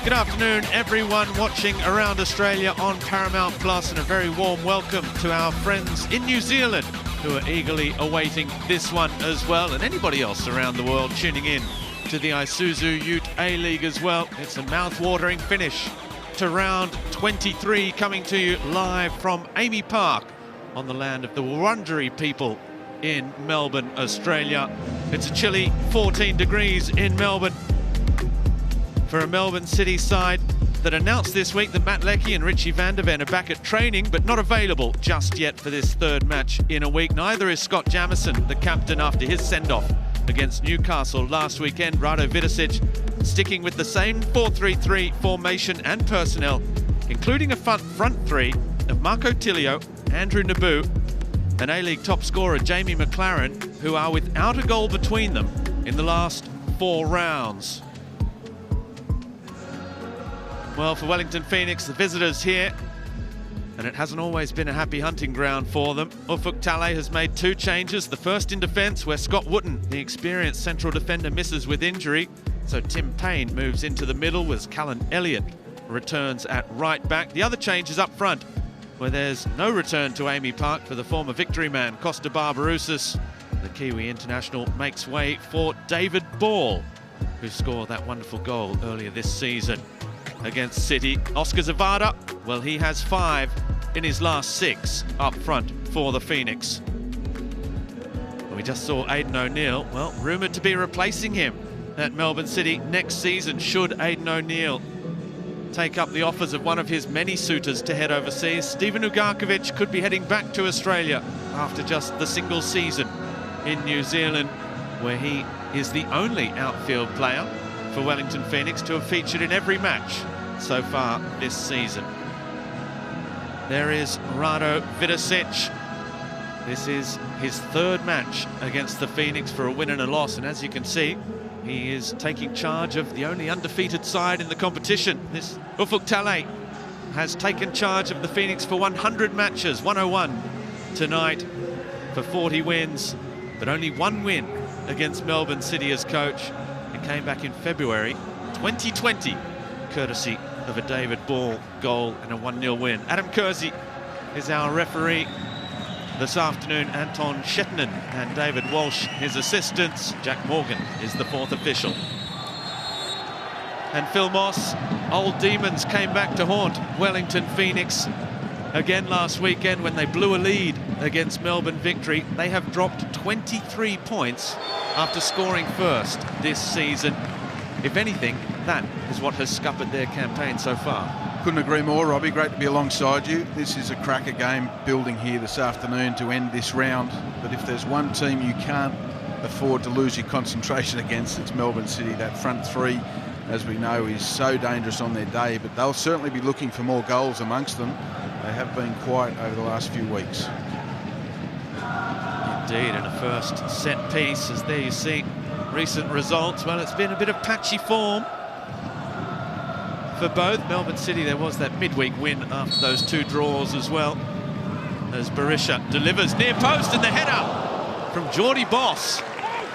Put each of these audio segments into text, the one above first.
Good afternoon, everyone watching around Australia on Paramount Plus, and a very warm welcome to our friends in New Zealand who are eagerly awaiting this one as well, and anybody else around the world tuning in to the Isuzu UTE A-League as well. It's a mouth-watering finish to round 23, coming to you live from Amy Park on the land of the Wurundjeri people in Melbourne, Australia. It's a chilly 14 degrees in Melbourne for a Melbourne City side that announced this week that Matt Leckie and Richie van der Ven are back at training, but not available just yet for this third match in a week. Neither is Scott Jamieson, the captain, after his send-off against Newcastle last weekend. Rado Vidosic sticking with the same 4-3-3 formation and personnel, including a front three of Marco Tilio, Andrew Naboo, and A-League top scorer Jamie McLaren, who are without a goal between them in the last 4 rounds. Well, for Wellington Phoenix, the visitors here, and it hasn't always been a happy hunting ground for them. Ufuk Talay has made 2 changes. The first in defence, where Scott Wootton, the experienced central defender, misses with injury. So Tim Payne moves into the middle, as Callan Elliott returns at right back. The other change is up front, where there's no return to Amy Park for the former victory man, Costa Barbarouses. The Kiwi international makes way for David Ball, who scored that wonderful goal earlier this season against City. Oscar Zavada, well, he has 5 in his last 6 up front for the Phoenix. We just saw Aidan O'Neill, well, rumoured to be replacing him at Melbourne City next season, should Aidan O'Neill take up the offers of one of his many suitors to head overseas. Steven Ugarkovic could be heading back to Australia after just the single season in New Zealand, where he is the only outfield player for Wellington Phoenix to have featured in every match so far this season. There is Rado Vidosic. This is his 3rd match against the Phoenix for a win and a loss, and as you can see, he is taking charge of the only undefeated side in the competition. This Ufuk Talay has taken charge of the Phoenix for 100 matches, 101 tonight for 40 wins, but only 1 win against Melbourne City as coach. It came back in February 2020, courtesy of a David Ball goal and a 1-0 win. Adam Kersey is our referee this afternoon. Anton Shetinen and David Walsh, his assistants. Jack Morgan is the 4th official. And Phil Moss, old demons came back to haunt Wellington Phoenix again last weekend when they blew a lead against Melbourne Victory. They have dropped 23 points after scoring first this season. If anything, that is what has scuppered their campaign so far. Couldn't agree more, Robbie. Great to be alongside you. This is a cracker game building here this afternoon to end this round. But if there's one team you can't afford to lose your concentration against, it's Melbourne City. That front three, as we know, is so dangerous on their day, but they'll certainly be looking for more goals amongst them. They have been quiet over the last few weeks. Indeed, and a first set piece, as there you see recent results. Well, it's been a bit of patchy form for both. Melbourne City, there was that midweek win after those 2 draws as well, as Berisha delivers near post, and the header from Geordie Boss,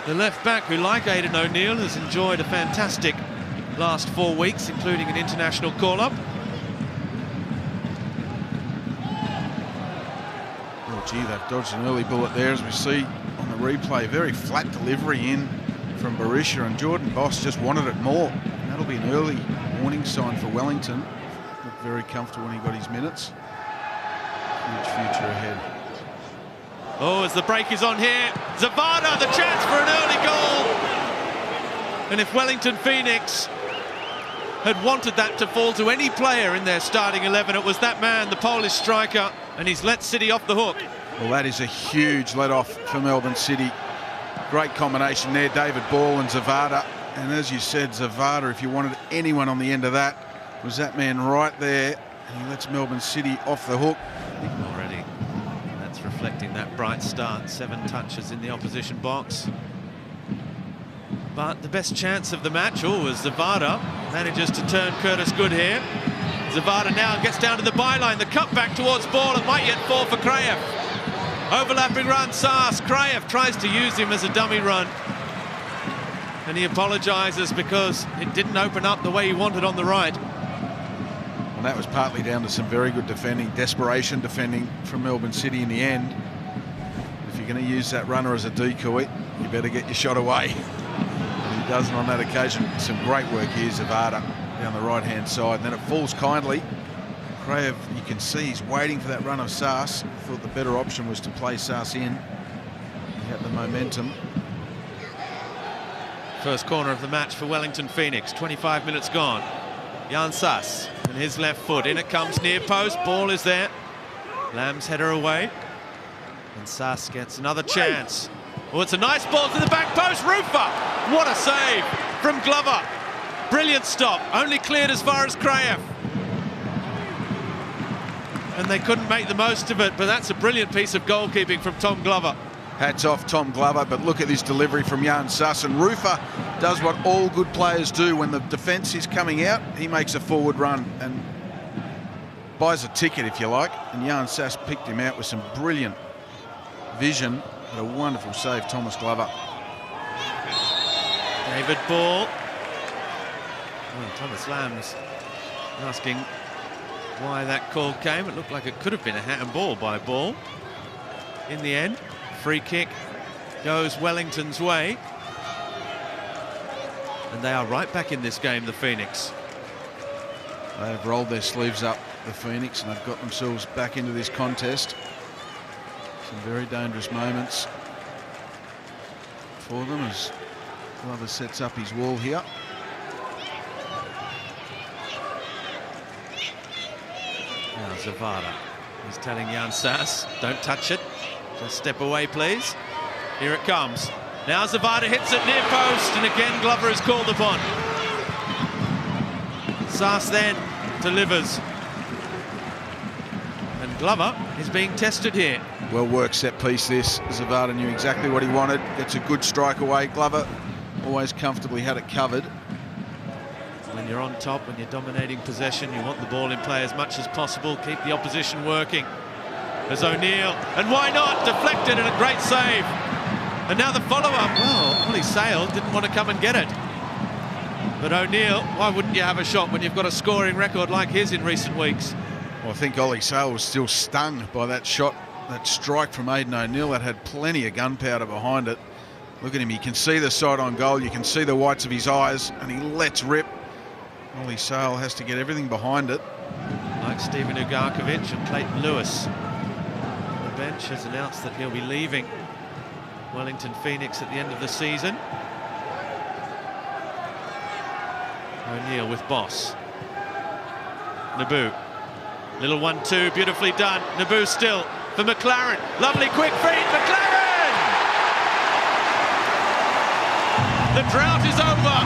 the left back, who, like Aidan O'Neill, has enjoyed a fantastic last 4 weeks, including an international call-up. Oh, gee, they've dodged an early bullet there, as we see on the replay. Very flat delivery in from Berisha, and Jordan Boss just wanted it more. And that'll be an early warning sign for Wellington. Looked very comfortable when he got his minutes. Huge future ahead. Oh, as the break is on here, Zavada, the chance for an early goal. And if Wellington Phoenix had wanted that to fall to any player in their starting 11, it was that man, the Polish striker, and he's let City off the hook. Well, that is a huge let-off for Melbourne City. Great combination there, David Ball and Zavada. And as you said, Zavada, if you wanted anyone on the end of that, was that man right there. And he lets Melbourne City off the hook. Already, that's reflecting that bright start. 7 touches in the opposition box. But the best chance of the match, as Zavada manages to turn Curtis Good here. Zavada now gets down to the byline. The cut back towards Ball, and might yet fall for Kraev. Overlapping run, Saas. Kraev tries to use him as a dummy run. And he apologises because it didn't open up the way he wanted on the right. And that was partly down to some very good defending, desperation defending from Melbourne City in the end. If you're going to use that runner as a decoy, you better get your shot away. And he doesn't on that occasion. Some great work here, Zavada, down the right-hand side. And then it falls kindly. Kraev, you can see he's waiting for that run of Sass. Thought the better option was to play Sass in. He had the momentum. First corner of the match for Wellington Phoenix. 25 minutes gone. Jan Sass and his left foot. In it comes near post. Ball is there. Lamb's header away. And Sass gets another chance. Oh, it's a nice ball to the back post. Rufa! What a save from Glover. Brilliant stop. Only cleared as far as Kraev. And they couldn't make the most of it, but that's a brilliant piece of goalkeeping from Tom Glover. Hats off Tom Glover, but look at this delivery from Jan Sass. And Rufa does what all good players do. When the defence is coming out, he makes a forward run and buys a ticket, if you like. And Jan Sass picked him out with some brilliant vision. And a wonderful save, Thomas Glover. David Ball. Oh, Thomas Lamb's asking why that call came. It looked like it could have been a handball by Ball. In the end, free kick goes Wellington's way. And they are right back in this game, the Phoenix. They have rolled their sleeves up, the Phoenix, and they've got themselves back into this contest. Some very dangerous moments for them as Glover sets up his wall here. Now Zavada, he's telling Jan Sass, don't touch it, just step away please. Here it comes. Now Zavada hits it near post, and again Glover is called upon. Sass then delivers. And Glover is being tested here. Well worked set piece this. Zavada knew exactly what he wanted. Gets a good strike away. Glover always comfortably had it covered. When you're on top, when you're dominating possession, you want the ball in play as much as possible. Keep the opposition working. There's O'Neill, and why not? Deflected and a great save. And now the follow-up. Well, Ollie Sale didn't want to come and get it. But O'Neill, why wouldn't you have a shot when you've got a scoring record like his in recent weeks? Well, I think Ollie Sale was still stung by that shot, that strike from Aidan O'Neill. That had plenty of gunpowder behind it. Look at him, you can see the sight on goal, you can see the whites of his eyes, and he lets rip. Ollie Sale has to get everything behind it. Like Stephen Ugarkovic and Clayton Lewis. The bench has announced that he'll be leaving Wellington Phoenix at the end of the season. O'Neill with Boss. Naboo. Little 1-2, beautifully done. Naboo still for McLaren. Lovely quick feed, McLaren! The drought is over.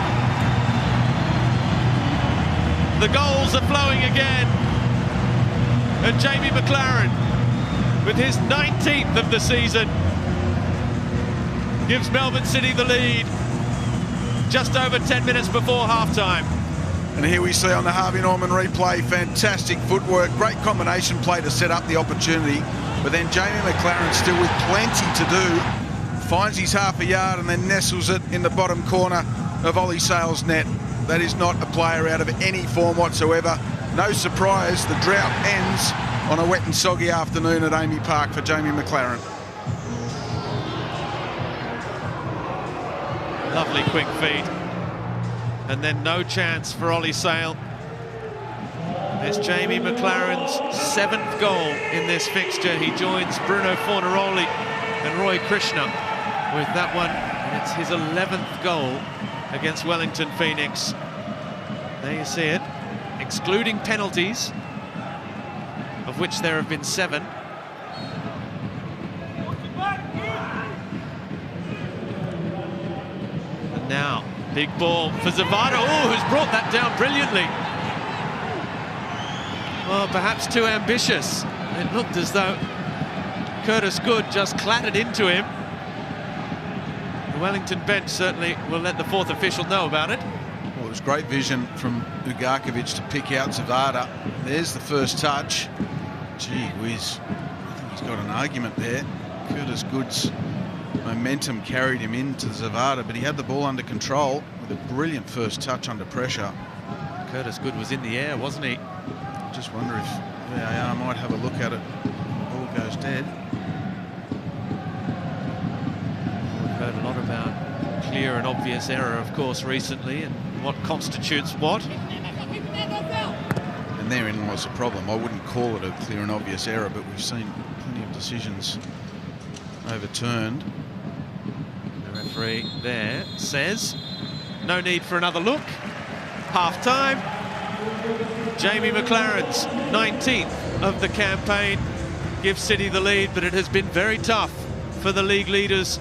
The goals are flowing again. And Jamie McLaren, with his 19th of the season, gives Melbourne City the lead just over 10 minutes before half-time. And here we see on the Harvey Norman replay, fantastic footwork, great combination play to set up the opportunity. But then Jamie McLaren, still with plenty to do, finds his half a yard and then nestles it in the bottom corner of Ollie Sale's net. That is not a player out of any form whatsoever. No surprise, the drought ends on a wet and soggy afternoon at Amy Park for Jamie McLaren. Lovely quick feed. And then no chance for Ollie Sale. It's Jamie McLaren's 7th goal in this fixture. He joins Bruno Fornaroli and Roy Krishna with that one. And it's his 11th goal against Wellington Phoenix. There you see it. Excluding penalties, of which there have been 7. And now, big ball for Zavada, who's brought that down brilliantly. Well, perhaps too ambitious. It looked as though Curtis Good just clattered into him. The Wellington bench certainly will let the 4th official know about it. Well, it was great vision from Ugarkovic to pick out Zavada. There's the first touch. Gee whiz, I think he's got an argument there. Curtis Good's momentum carried him into Zavada, but he had the ball under control with a brilliant first touch under pressure. Curtis Good was in the air, wasn't he? I just wonder if VAR might have a look at it. The ball goes dead. We've heard a lot about clear and obvious error, of course, recently, and what constitutes what. And therein was the problem. I wouldn't call it a clear and obvious error, but we've seen plenty of decisions overturned. The referee there says no need for another look. Half time. Jamie McLaren's 19th of the campaign gives City the lead, but it has been very tough for the league leaders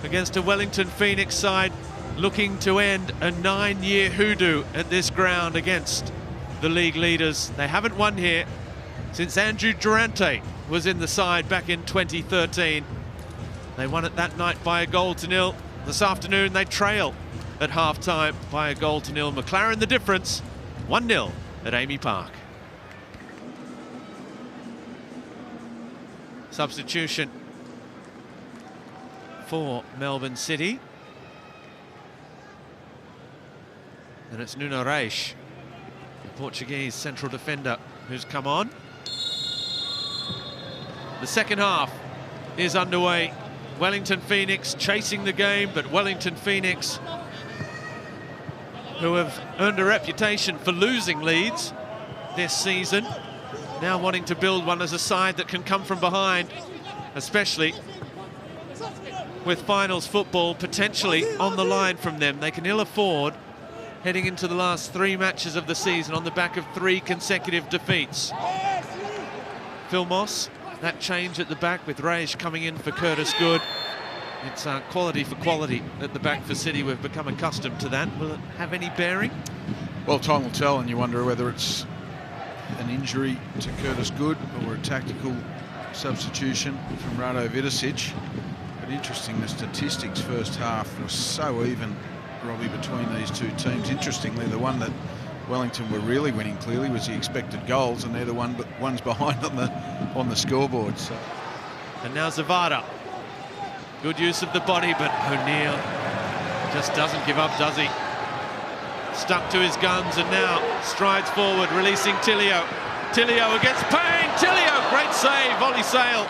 against a Wellington Phoenix side looking to end a 9-year hoodoo at this ground against the league leaders. They haven't won here since Andrew Durante was in the side back in 2013. They won it that night by a 1-0. This afternoon they trail at half-time by a 1-0. McLaren the difference, 1-0 at Amy Park. Substitution for Melbourne City. And it's Nuno Reis, the Portuguese central defender, who's come on. The second half is underway. Wellington Phoenix chasing the game, but Wellington Phoenix, who have earned a reputation for losing leads this season, now wanting to build one as a side that can come from behind, especially with finals football potentially on the line from them. They can ill afford heading into the last 3 matches of the season on the back of 3 consecutive defeats. Phil Moss, that change at the back with Reis coming in for Curtis Good. It's quality for quality at the back for City. We've become accustomed to that. Will it have any bearing? Well, time will tell, and you wonder whether it's an injury to Curtis Good or a tactical substitution from Rado Vidicic. But interesting, the statistics first half was so even, Robbie, between these two teams. Interestingly, the one that Wellington were really winning clearly was the expected goals, and they're the ones behind on the scoreboard. So. And now Zavada. Good use of the body, but O'Neill just doesn't give up, does he? Stuck to his guns and now strides forward, releasing Tilio. Tilio against Payne. Tilio, great save, volley sail.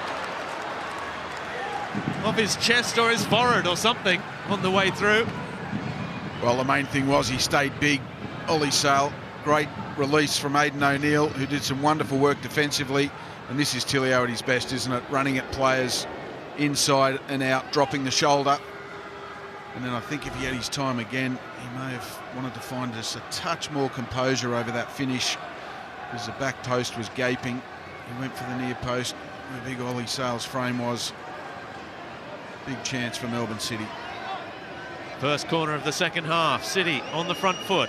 Off his chest or his forehead or something on the way through. Well, the main thing was he stayed big. Ollie Sale, great release from Aidan O'Neill, who did some wonderful work defensively. And this is Tilio at his best, isn't it? Running at players inside and out, dropping the shoulder. And then I think if he had his time again, he may have wanted to find just a touch more composure over that finish, because the back post was gaping. He went for the near post where big Ollie Sale's frame was. Big chance for Melbourne City. First corner of the second half. City on the front foot.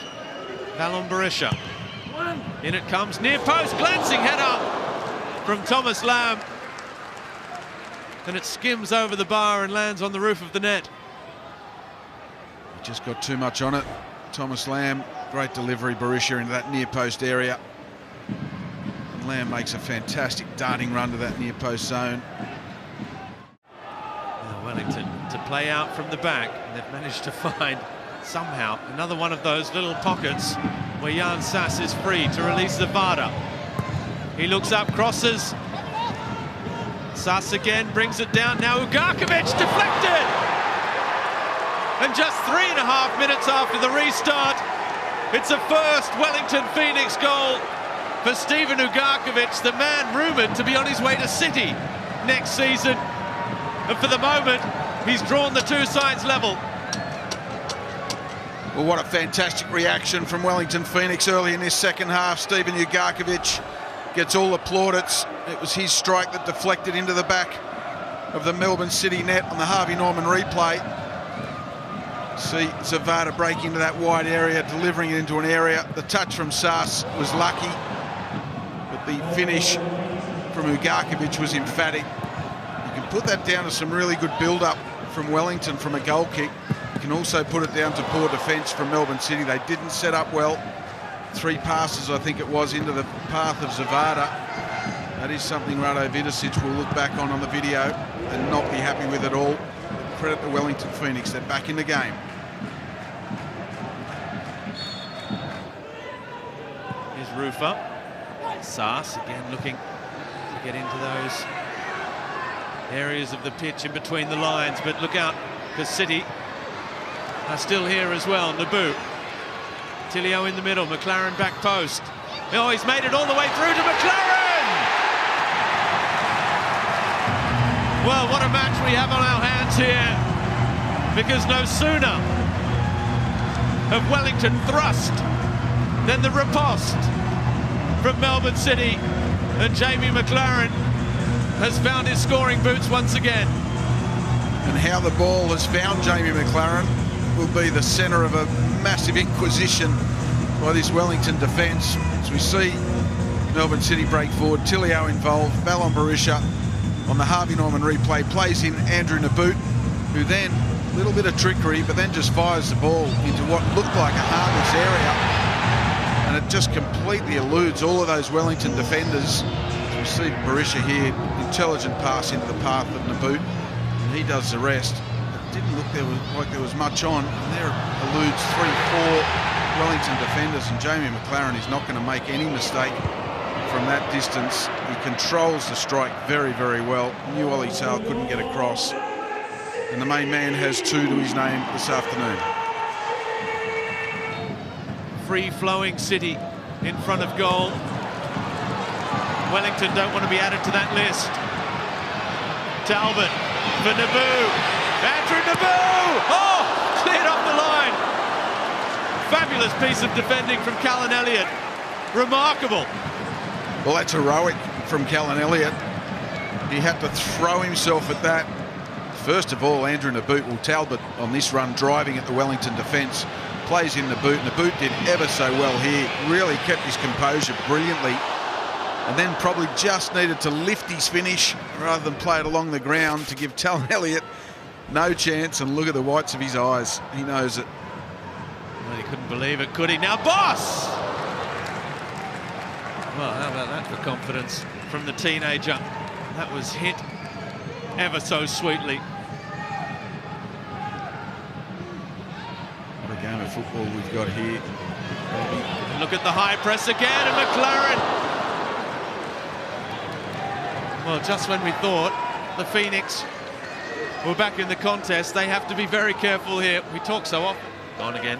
Valon Berisha. In it comes, near post, glancing header from Thomas Lamb. And it skims over the bar and lands on the roof of the net. He just got too much on it. Thomas Lamb, great delivery, Berisha into that near post area. And Lamb makes a fantastic darting run to that near post zone. Now Wellington to play out from the back. They've managed to find somehow another one of those little pockets where Jan Sass is free to release Zavada. He looks up, crosses. Sass again brings it down. Now Ugarkovic deflected. And just 3.5 minutes after the restart, it's a first Wellington Phoenix goal for Steven Ugarkovic, the man rumoured to be on his way to City next season. And for the moment, he's drawn the two sides level. Well, what a fantastic reaction from Wellington Phoenix early in this second half. Steven Ugarkovic gets all the plaudits. It was his strike that deflected into the back of the Melbourne City net on the Harvey Norman replay. See Zavada break into that wide area, delivering it into an area. The touch from Sass was lucky, but the finish from Ugarkovic was emphatic. You can put that down to some really good build-up from Wellington from a goal kick. You can also put it down to poor defence from Melbourne City. They didn't set up well. 3 passes, I think it was, into the path of Zavada. That is something Rado Vidicic will look back on the video and not be happy with at all. credit to Wellington Phoenix. They're back in the game. Here's Rufer. Sass again looking to get into those areas of the pitch in between the lines, but look out, because City are still here as well. Naboo. Tilio in the middle, McLaren back post. Oh, he's made it all the way through to McLaren! Well, what a match we have on our hands here, because no sooner have Wellington thrust than the riposte from Melbourne City, and Jamie McLaren has found his scoring boots once again. And how the ball has found Jamie McLaren will be the centre of a massive inquisition by this Wellington defence. As we see Melbourne City break forward, Tilio involved, Ballon Barisha on the Harvey Norman replay, plays in Andrew Naboo, who then, a little bit of trickery, but then just fires the ball into what looked like a harmless area. And it just completely eludes all of those Wellington defenders. We see Barisha here, intelligent pass into the path of Naboo, and he does the rest. It didn't look like there was much on, and there eludes 3-4 Wellington defenders, and Jamie McLaren is not going to make any mistake from that distance. He controls the strike very, very well. Knew Ollie Sale couldn't get across, and the main man has 2 to his name this afternoon. Free-flowing City in front of goal. Wellington don't want to be added to that list. Talbot for Naboo. Andrew Naboo! Oh, cleared off the line. Fabulous piece of defending from Callan Elliott. Remarkable. Well, that's heroic from Callan Elliott. He had to throw himself at that. First of all, Andrew Naboo, well, Talbot on this run driving at the Wellington defence. Plays in Naboo. Naboo did ever so well here. Really kept his composure brilliantly. And then probably just needed to lift his finish rather than play it along the ground to give Callan Elliott no chance. And look at the whites of his eyes. He knows it. Well, he couldn't believe it, could he? Now, Boss! Well, how about that for confidence from the teenager? That was hit ever so sweetly. What a game of football we've got here. And look at the high press again, and McLaren. Well, just when we thought the Phoenix were back in the contest, they have to be very careful here. We talk so often. Gone again.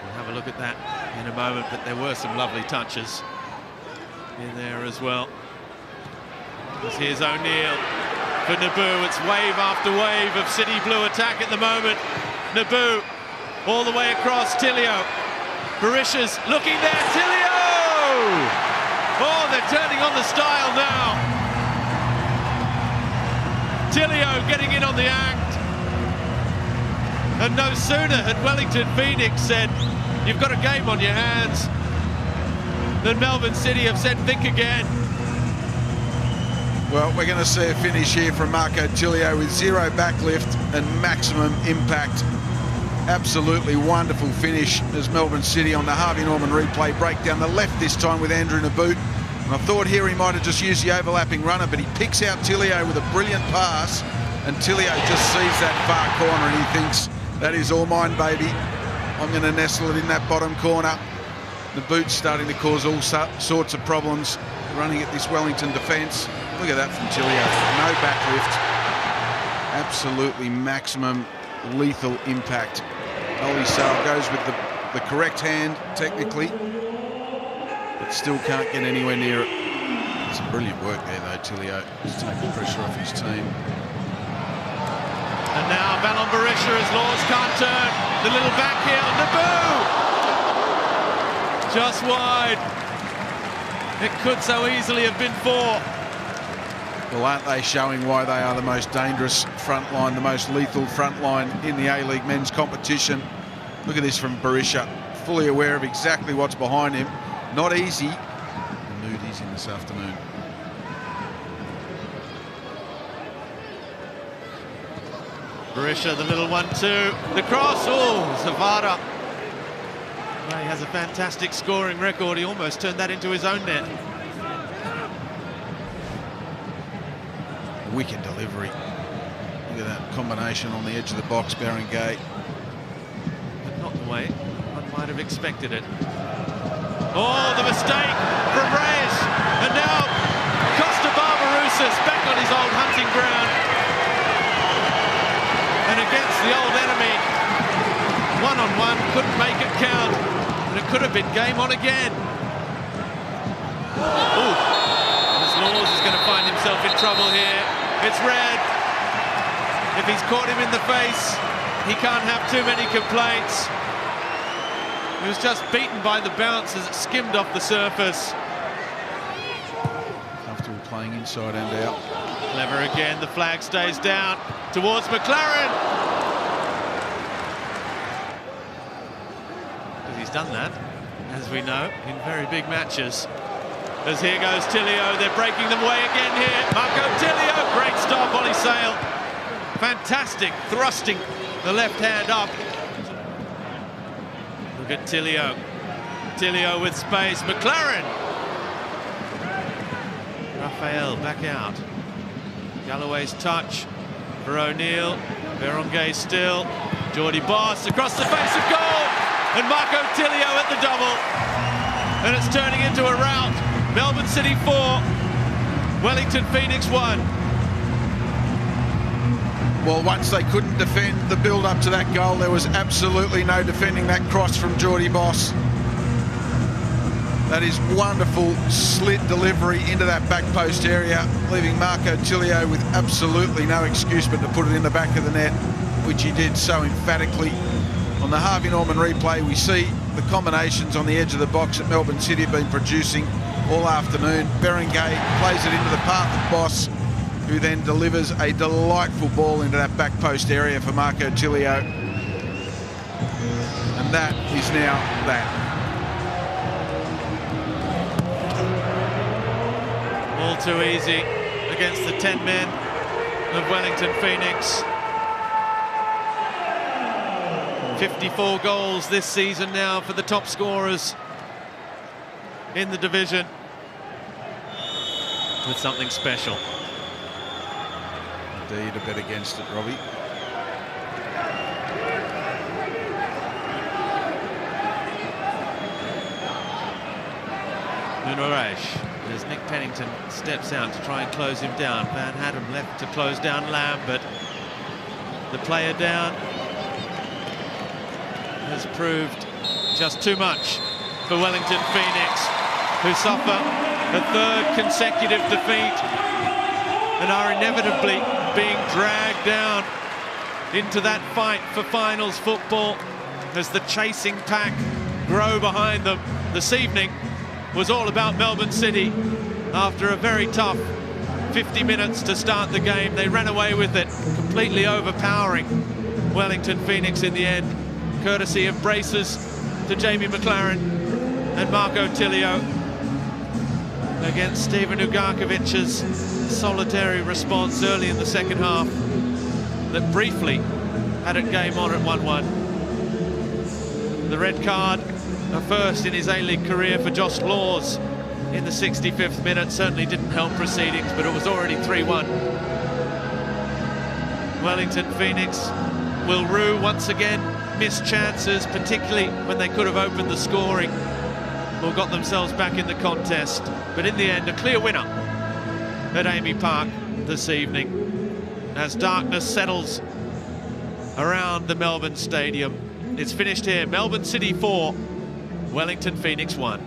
We'll have a look at that in a moment, but there were some lovely touches in there as well. Here's O'Neill for Naboo. It's wave after wave of City Blue attack at the moment. Naboo all the way across. Tilio. Barisha's looking there. Tilio! Oh, they're turning on the style now. Tilio getting in on the act. And no sooner had Wellington Phoenix said, you've got a game on your hands, than Melbourne City have said, think again. Well, we're going to see a finish here from Marco Tilio with 0 backlift and maximum impact. Absolutely wonderful finish as Melbourne City on the Harvey Norman replay break down the left this time with Andrew Naboo. And I thought here he might have just used the overlapping runner, but he picks out Tilio with a brilliant pass, and Tilio just sees that far corner and he thinks, that is all mine, baby. I'm going to nestle it in that bottom corner. Naboo's starting to cause all sorts of problems running at this Wellington defence. Look at that from Tilio. No backlift. Absolutely maximum lethal impact. Ollie Sale goes with the correct hand, technically, but still can't get anywhere near it. Some brilliant work there, though, Tilio. Just take the pressure off his team. And now Ballon Barisha as Laws can't turn. The little backheel. Naboo! Just wide. It could so easily have been 4. Well, aren't they showing why they are the most dangerous front line, the most lethal front line in the A-League men's competition? Look at this from Barisha, fully aware of exactly what's behind him. Not easy. The mood he's in this afternoon. Barisha, the little 1-2. The cross. Oh, Zavada. Well, he has a fantastic scoring record. He almost turned that into his own net. Wicked delivery. Look Look at that combination on the edge of the box, Barangay. But not the way one might have expected it. Oh, the mistake from Reyes. And now Costa Barbarouses back on his old hunting ground. And against the old enemy. One-on-one, couldn't make it count. And it could have been game on again. Ooh. Laws is going to find himself in trouble here. It's red. If he's caught him in the face, he can't have too many complaints. He was just beaten by the bounce as it skimmed off the surface. Comfortable playing inside and out. Clever again, the flag stays down towards McLaren. Because he's done that, as we know, in very big matches. As here goes Tilio, they're breaking them away again here. Marco Tilio, great stop on his sail. Fantastic, thrusting the left hand up. Look at Tilio. Tilio with space, McLaren. Raphael back out. Galloway's touch for O'Neill. Berenguer still. Geordie Boss across the face of goal. And Marco Tilio at the double. And it's turning into a rout. Melbourne City 4, Wellington Phoenix 1. Well, once they couldn't defend the build-up to that goal, there was absolutely no defending that cross from Geordie Boss. That is wonderful slit delivery into that back post area, leaving Marco Tilio with absolutely no excuse but to put it in the back of the net, which he did so emphatically. On the Harvey Norman replay, we see the combinations on the edge of the box that Melbourne City have been producing all afternoon. Berenguer plays it into the path of Boss, who then delivers a delightful ball into that back post area for Marco Tilio. And that is now that. All too easy against the 10 men of Wellington Phoenix. 54 goals this season now for the top scorers in the division. With something special. Indeed, a bet against it, Robbie. Nunoresh, as Nick Pennington steps out to try and close him down. Van Hadden left to close down Lamb, but the player down has proved just too much for Wellington Phoenix, who suffer a third consecutive defeat and are inevitably being dragged down into that fight for finals football as the chasing pack grow behind them. This evening was all about Melbourne City. After a very tough 50 minutes to start the game, they ran away with it, completely overpowering Wellington Phoenix in the end, courtesy of braces to Jamie McLaren and Marco Tilio against Steven Ugarkovic's solitary response early in the second half that briefly had it game on at 1-1. The red card, a first in his A-League career for Josh Laws in the 65th minute, certainly didn't help proceedings, but it was already 3-1. Wellington Phoenix will rue once again, missed chances, particularly when they could have opened the scoring or got themselves back in the contest. But in the end, a clear winner at Amy Park this evening. As darkness settles around the Melbourne Stadium, it's finished here. Melbourne City 4, Wellington Phoenix 1.